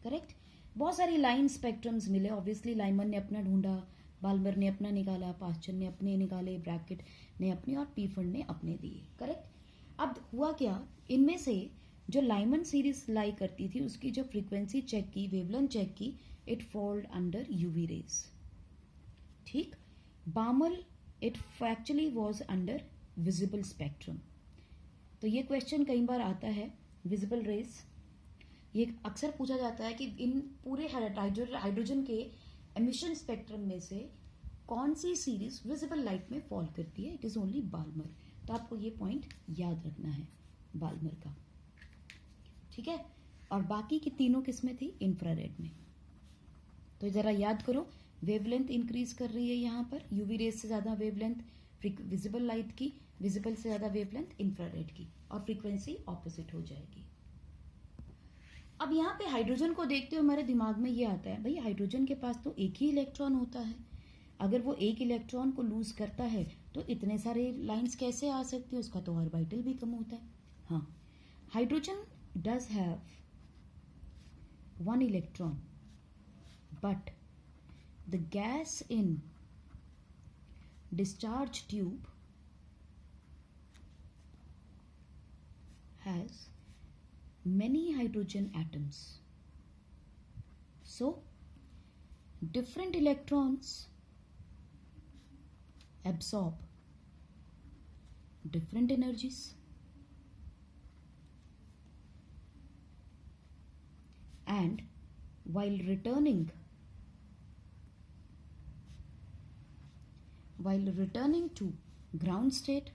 Correct, बहुत सारी लाइन स्पेक्ट्रम्स मिले, ऑब्वियसली लाइमन ने अपना ढूंढा, बाल्मर ने अपना निकाला, पाश्चन ने अपने निकाले, ब्रैकेट ने अपने और पीफंड ने अपने दिए। करेक्ट, अब हुआ क्या, इनमें से जो लाइमन सीरीज लाई करती थी उसकी जो फ्रीक्वेंसी चेक की, वेवलेंथ चेक की, it falls under UV rays. ठीक, Balmer it actually was under visible spectrum. तो ये क्वेश्चन कई बार आता है, विजिबल रेज, ये अक्सर पूछा जाता है कि इन पूरे हाइड्रोजन के एमिशन स्पेक्ट्रम में से कौन सी सीरीज विजिबल लाइट में फॉल करती है, इट इज ओनली बाल्मर। तो आपको ये पॉइंट याद रखना है बाल्मर का। ठीक है, और बाकी की तीनों किसमें थी, इंफ्रारेड में। तो जरा याद करो, वेवलेंथ इंक्रीज कर रही है यहाँ पर, यूवी रेज से ज्यादा वेवलेंथ विजिबल लाइट की, विजिबल से ज्यादा वेवलेंथ इंफ्रारेड की, और फ्रीक्वेंसी ऑपोजिट हो जाएगी। अब यहाँ पे हाइड्रोजन को देखते हुए हमारे दिमाग में ये आता है, भाई हाइड्रोजन के पास तो एक ही इलेक्ट्रॉन होता है, अगर वो एक इलेक्ट्रॉन को लूज करता है तो इतने सारे लाइंस कैसे आ सकती है, उसका तो ऑर्बिटल भी कम होता है। हाँ, hydrogen does have one electron, but the gas in discharge tube has many hydrogen atoms. So, different electrons absorb different energies, and while returning to ground state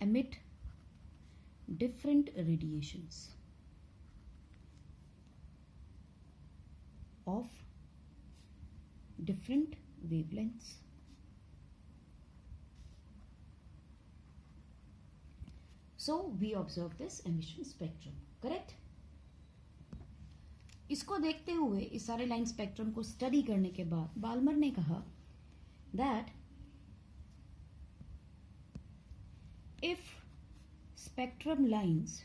emit different radiations of different wavelengths. So we observe this emission spectrum. Correct? इसको देखते हुए, इस सारे line spectrum को study करने के बाद Balmer ने कहा that if spectrum lines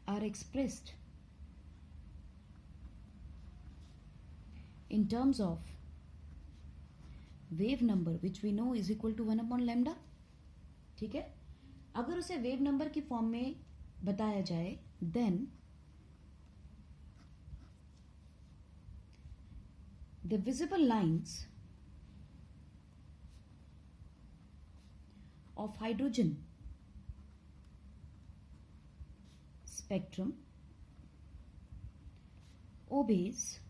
are expressed in terms of wave number which we know is equal to 1 upon lambda. ठीक है, अगर उसे वेव नंबर की फॉर्म में बताया जाए then the visible lines of hydrogen spectrum obeys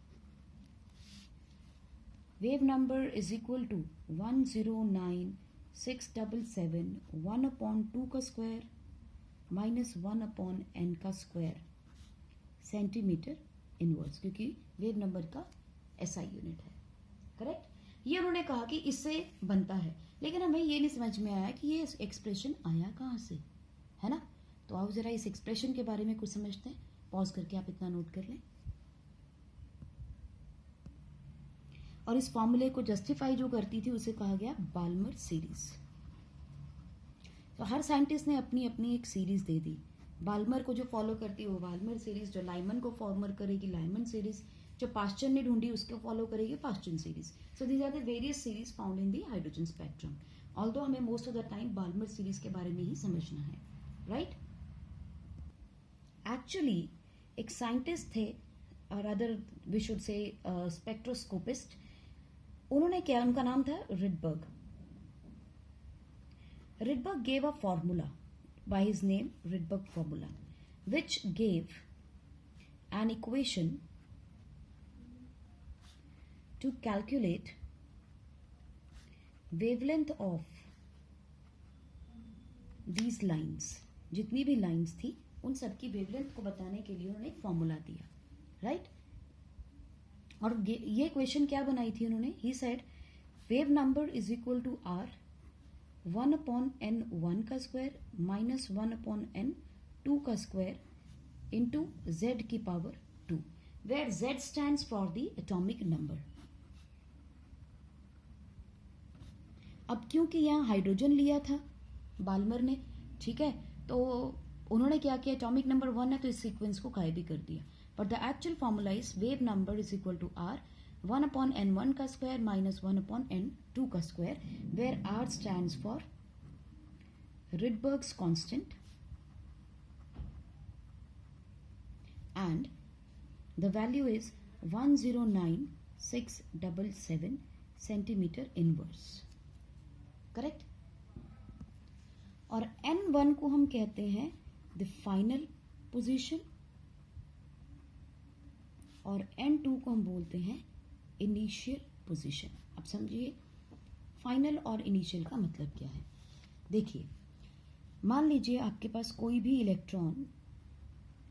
wave number is equal to 109,677 1 upon 2 का square minus 1 upon n का स्क्वायर सेंटीमीटर इनवर्स, क्योंकि वेव नंबर का SI यूनिट है. करेक्ट. ये उन्होंने कहा कि इससे बनता है, लेकिन हमें ये नहीं समझ में आया कि ये एक्सप्रेशन आया कहाँ से, है ना. तो आओ जरा इस एक्सप्रेशन के बारे में कुछ समझते हैं. पॉज करके आप इतना नोट कर लें. और इस फॉर्मूले को जस्टिफाई जो करती थी उसे कहा गया बाल्मर सीरीज. तो हर साइंटिस्ट ने अपनी अपनी एक सीरीज दे दी. बाल्मर को जो फॉलो करती है वो बाल्मर सीरीज, जो लाइमन को फॉर्मर करेगी लाइमन सीरीज, जो पास्चर ने ढूंढी उसको फॉलो करेगी Paschen series. So these are the various series found in the hydrogen spectrum. Although हमें most of the time Balmer series के बारे में ही समझना है, राइट. एक्चुअली एक साइंटिस्ट थे, और अदर वी शुड से स्पेक्ट्रोस्कोपिस्ट. उन्होंने क्या, उनका नाम था Rydberg. Rydberg gave a formula by his name, Rydberg formula, which gave an equation to calculate wavelength of these lines. जितनी भी लाइंस थी उन सब की वेवलेंथ को बताने के लिए उन्होंने एक फॉर्मूला दिया, राइट. और ये इक्वेशन क्या बनाई थी उन्होंने. He said wave number is equal to R 1 upon n 1 का स्क्वायर माइनस 1 अपॉन n 2 का स्क्वायर इंटू z की power 2, where z stands for the atomic number. अब क्योंकि यहाँ हाइड्रोजन लिया था बाल्मर ने, ठीक है, तो उन्होंने क्या किया, एटॉमिक नंबर 1 है तो इस सीक्वेंस को गायब भी कर दिया. But the actual formula is wave number is equal to R 1 upon n 1 का स्क्वायर माइनस 1 अपॉन n 2 का square, where R stands for Rydberg's constant and the value is 109,677 centimeter inverse. Correct. और n1 को हम कहते हैं the final position और n2 को हम बोलते हैं इनिशियल पोजीशन. अब समझिए फाइनल और इनिशियल का मतलब क्या है. देखिए, मान लीजिए आपके पास कोई भी इलेक्ट्रॉन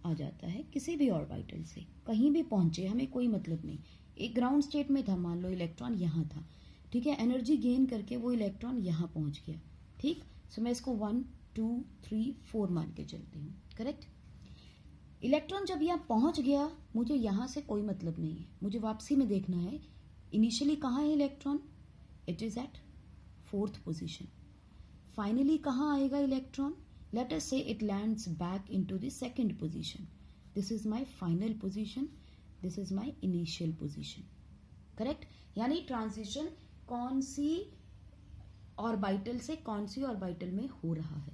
आ जाता है किसी भी ऑर्बिटल से, कहीं भी पहुंचे, हमें कोई मतलब नहीं. एक ग्राउंड स्टेट में था, मान लो इलेक्ट्रॉन यहाँ था, ठीक है, एनर्जी गेन करके वो इलेक्ट्रॉन यहाँ पहुंच गया, ठीक. सो मैं इसको 1 2 3 4 मान के चलती हूँ, करेक्ट. इलेक्ट्रॉन जब यहाँ पहुंच गया, मुझे यहाँ से कोई मतलब नहीं है, मुझे वापसी में देखना है इनिशियली कहाँ है electron. It is at 4th position. Finally कहाँ आएगा electron. Let us say it lands back into the 2nd position. This is my final position, this is my initial position, correct. यानी ट्रांजिशन कौन सी orbital से कौन सी orbital में हो रहा है.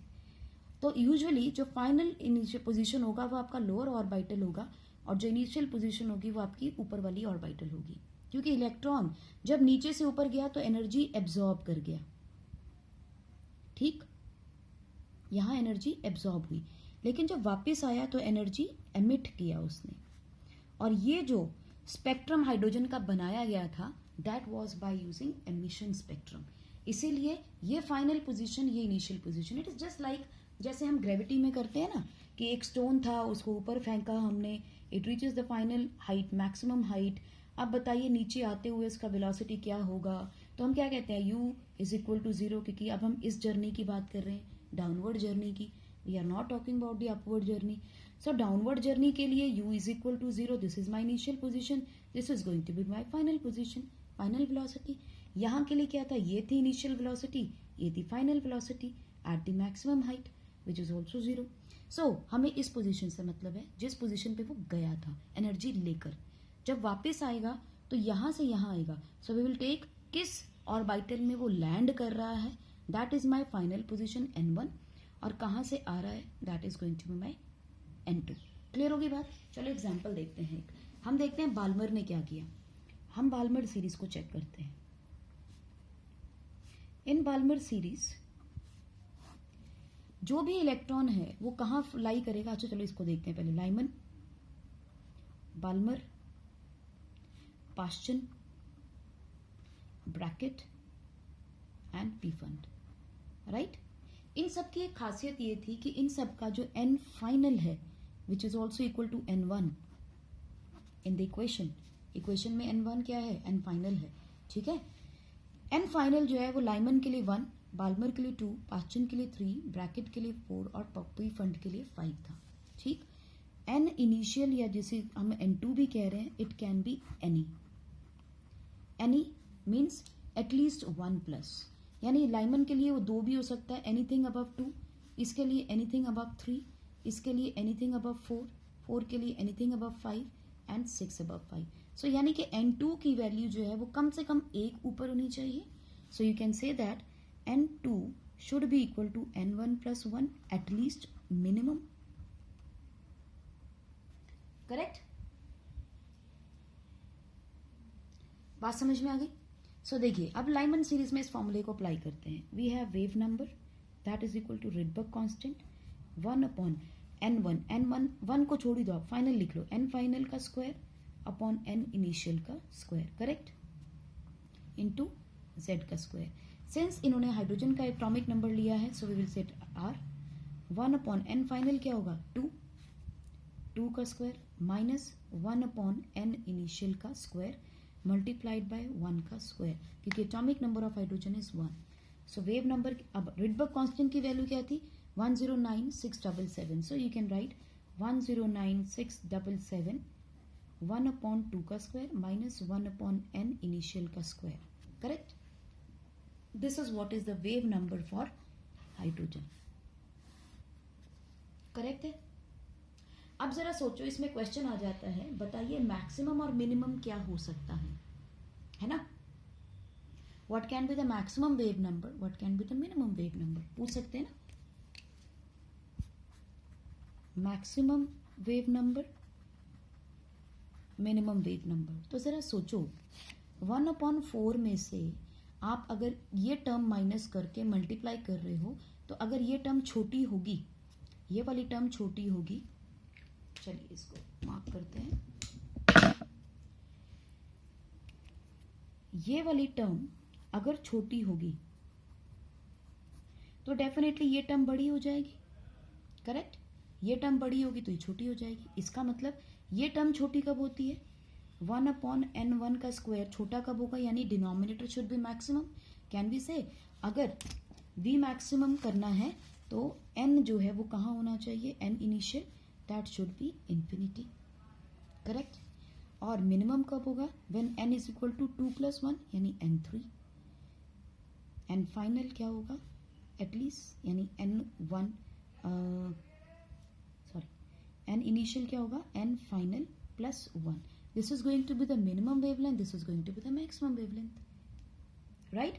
तो यूजुअली जो फाइनल इनिशियल पोजीशन होगा वो आपका लोअर ऑर्बिटल होगा, और जो इनिशियल पोजीशन होगी वो आपकी ऊपर वाली ऑर्बिटल होगी, क्योंकि इलेक्ट्रॉन जब नीचे से ऊपर गया तो एनर्जी एब्जॉर्ब कर गया, ठीक. यहां एनर्जी एब्जॉर्ब हुई, लेकिन जब वापस आया तो एनर्जी एमिट किया उसने. और ये जो स्पेक्ट्रम हाइड्रोजन का बनाया गया था that was by using emission spectrum. इसीलिए ये फाइनल पोजीशन, ये initial position. It is just like जैसे हम ग्रेविटी में करते हैं ना, कि एक स्टोन था उसको ऊपर फेंका हमने, it reaches the final height, maximum height. अब बताइए नीचे आते हुए इसका वेलोसिटी क्या होगा. तो हम क्या कहते हैं, u इज इक्वल टू 0, क्योंकि अब हम इस जर्नी की बात कर रहे हैं, डाउनवर्ड जर्नी की. We are not talking about the upward journey. So downward journey के लिए u is equal to 0, this is my initial position, this is going to be my final position, final velocity. यहाँ के लिए क्या था, ये थी इनिशियल वेलोसिटी, ये थी final velocity at the maximum height which is also 0. सो हमें इस पोजीशन से मतलब है जिस पोजीशन पे वो गया था एनर्जी लेकर. जब वापस आएगा तो यहाँ से यहाँ आएगा. सो वी विल टेक किस ऑर्बिटल में वो लैंड कर रहा है, that is my final position n1, और कहाँ से आ रहा है, that is going to be my n2. Clear होगी बात. चलो एग्जाम्पल देखते हैं. हम देखते हैं बाल्मर ने क्या किया. हम बाल्मर सीरीज को चेक करते हैं. इन बाल्मर सीरीज जो भी इलेक्ट्रॉन है वो कहाँ लाई करेगा. अच्छा चलो इसको देखते हैं पहले. Lyman, Balmer, Paschen, Brackett and Pfund. Right. इन सब की एक खासियत ये थी कि इन सब का जो n फाइनल है which is also equal to n1 in the equation में n1 क्या है, n फाइनल है. ठीक है. n फाइनल जो है वो लाइमन के लिए 1, बाल्मर के लिए 2, पाश्चन के लिए 3, ब्रैकेट के लिए 4 और पीफंड के लिए 5 था. ठीक. n इनिशियल या जिसे हम n2 भी कह रहे हैं, it can be any means at least 1 plus. यानी लाइमन के लिए वो 2 भी हो सकता है, एनीथिंग अबव 2, इसके लिए एनीथिंग अबव 3, इसके लिए एनीथिंग अबव 4, 4 के लिए एनीथिंग अबव 5 एंड 6 अबव 5. सो यानी कि n2 की वैल्यू जो है वो कम से कम 1 ऊपर होनी चाहिए. So you can say that n2 should be equal to n1 plus 1 at least minimum. Correct. बात समझ में आ गई. सो देखिए अब लाइमन सीरीज में इस फॉर्मूले को अप्लाई करते हैं. We have wave number that is equal to Rydberg constant 1 upon n1 को छोड़ ही दो आप, फाइनल लिख लो, n फाइनल का स्क्वायर अपॉन n इनिशियल का स्क्वायर. करेक्ट. इनटू z का स्क्वायर. सिंस इन्होंने हाइड्रोजन का एटॉमिक नंबर लिया है so we will set r. 1 upon n final क्या होगा 2 का square minus 1 upon n initial का स्क्वायर मल्टीप्लाइड बाय 1 का स्क्वायर, क्योंकि atomic number of hydrogen is 1. So wave number, अब रिडबर्ग कांस्टेंट की वैल्यू क्या थी 109677. So you can write 109677 1 upon 2 का square minus 1 upon n initial का square. Correct. This is what is the wave number for hydrogen. Correct है. अब जरा सोचो, इसमें क्वेश्चन आ जाता है, बताइए मैक्सिमम और मिनिमम क्या हो सकता है ना. What can be the maximum wave number, what can be the minimum wave number, पूछ सकते हैं ना. Maximum wave number, minimum wave number. तो जरा सोचो 1/4 में से आप अगर ये टर्म माइनस करके मल्टीप्लाई कर रहे हो, तो अगर ये टर्म छोटी होगी, ये वाली टर्म छोटी होगी, चलिए इसको मार्क करते हैं, ये वाली टर्म अगर छोटी होगी तो डेफिनेटली ये टर्म बड़ी हो जाएगी. करेक्ट. ये टर्म बड़ी होगी तो ये छोटी हो जाएगी. इसका मतलब ये टर्म छोटी कब होती है 1/n1 का स्क्वायर छोटा कब होगा, यानी denominator should be maximum. Can be से अगर v मैक्सिमम करना है तो n जो है वो कहाँ होना चाहिए, n initial, that should be infinity. Correct. और मिनिमम कब होगा when n is equal to 2 + 1 यानी n3. n फाइनल क्या होगा एटलीस्ट, यानी n1 n इनिशियल क्या होगा n final plus 1. This is going to be the minimum wavelength, this is going to be the maximum wavelength. Right.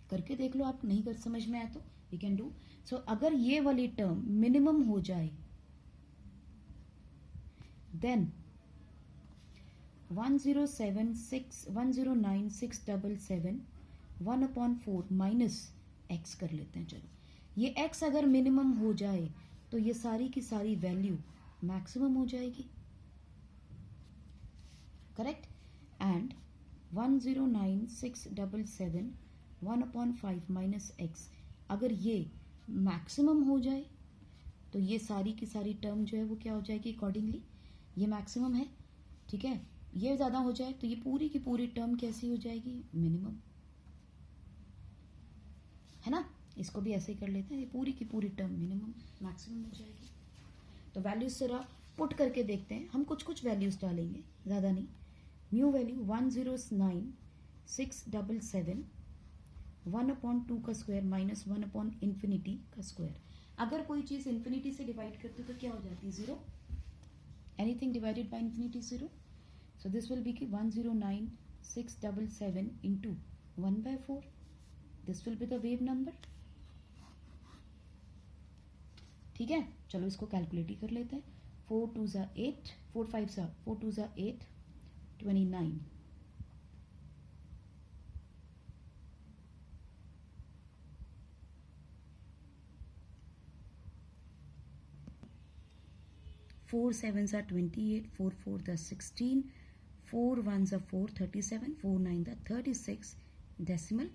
करके देख लो आप, नहीं कर समझ में आया तो यू कैन डू. सो अगर ये वाली टर्म मिनिमम हो जाए then 109677 1/4 माइनस x कर लेते हैं. चलो ये x अगर मिनिमम हो जाए तो ये सारी की सारी वैल्यू मैक्सिमम हो जाएगी. करेक्ट. एंड 109677 1/5 माइनस x अगर ये मैक्सिमम हो जाए तो ये सारी की सारी टर्म जो है वो क्या हो जाएगी अकॉर्डिंगली, ये मैक्सिमम है. ठीक है. ये ज्यादा हो जाए तो ये पूरी की पूरी टर्म कैसी हो जाएगी, मिनिमम. है ना. इसको भी ऐसे ही कर लेते हैं, ये पूरी की पूरी टर्म मिनिमम मैक्सिमम हो जाएगी. तो वैल्यूज जरा पुट करके देखते हैं. हम कुछ वैल्यूज डालेंगे, ज्यादा नहीं. न्यू वैल्यू 109677 1/2 का स्क्वायर माइनस 1/∞ का स्क्वायर. अगर कोई चीज इंफिनिटी से डिवाइड करते तो क्या हो जाती है 0. Anything divided by infinity 0. So this will be 109677 into 1/4. This will be the wave number. ठीक है, चलो इसको कैलकुलेट ही कर लेते हैं. 4 2 ज़ा 8, 4 5 ज़ा 4 2 ज़ा 8, 29. Four 7s are 28, 4 4s are 16, 4 1s are 4 37, 4 9s are 36 decimal.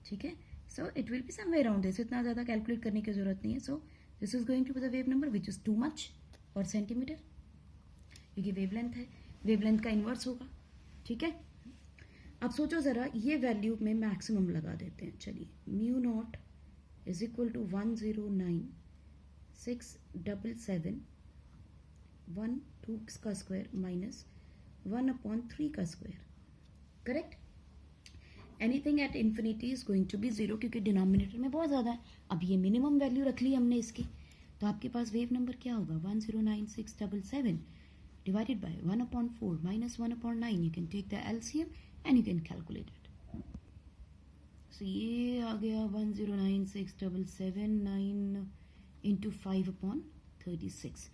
ठीक है, so it will be somewhere around this. इतना ज़्यादा कैलकुलेट करने की जरूरत नहीं है. So this is going to be the wave number which is too much per centimeter, क्योंकि वेवलेंथ है, वेवलेंथ का इन्वर्स होगा. ठीक है, अब सोचो ज़रा, ये वैल्यू में मैक्सिमम लगा देते हैं. चलिए, mu naught is equal to 109677 1 2 का स्क्वायर माइनस 1/3 का square. Correct. Anything at infinity is going to be zero, क्योंकि डिनोमिनेटर में बहुत ज़्यादा है. अब ये मिनिमम वैल्यू रख ली हमने इसकी, तो आपके पास वेव नंबर क्या होगा? 109677 divided by 1/4 minus 1/9. You can take the LCM and you can calculate it. So ये आ गया 109677 इंटू 5/36.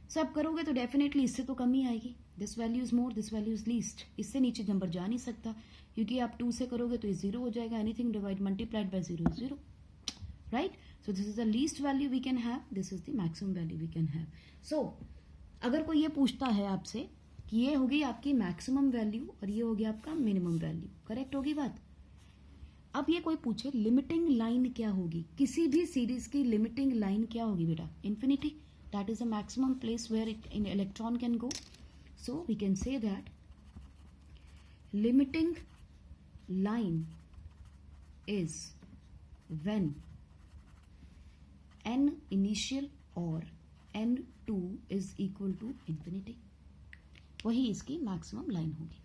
सब करोगे तो डेफिनेटली इससे तो कम ही आएगी. This value is more, this value is least. इससे नीचे नंबर जा नहीं सकता, क्योंकि आप 2 से करोगे तो ये 0 हो जाएगा. Anything divide multiplied by 0 is 0, right. So this is the least value we can have, this is the maximum value we can have. So अगर कोई ये पूछता है आपसे कि ये होगी आपकी मैक्सिमम वैल्यू और ये होगी आपका मिनिमम वैल्यू, करेक्ट होगी बात. अब ये कोई पूछे लिमिटिंग लाइन क्या होगी, किसी भी सीरीज की लिमिटिंग लाइन क्या होगी बेटा? Infinity. That is the maximum place where in electron can go. So we can say that limiting line is when n initial और n2 is equal to infinity. वही इसकी मैक्सिमम लाइन होगी.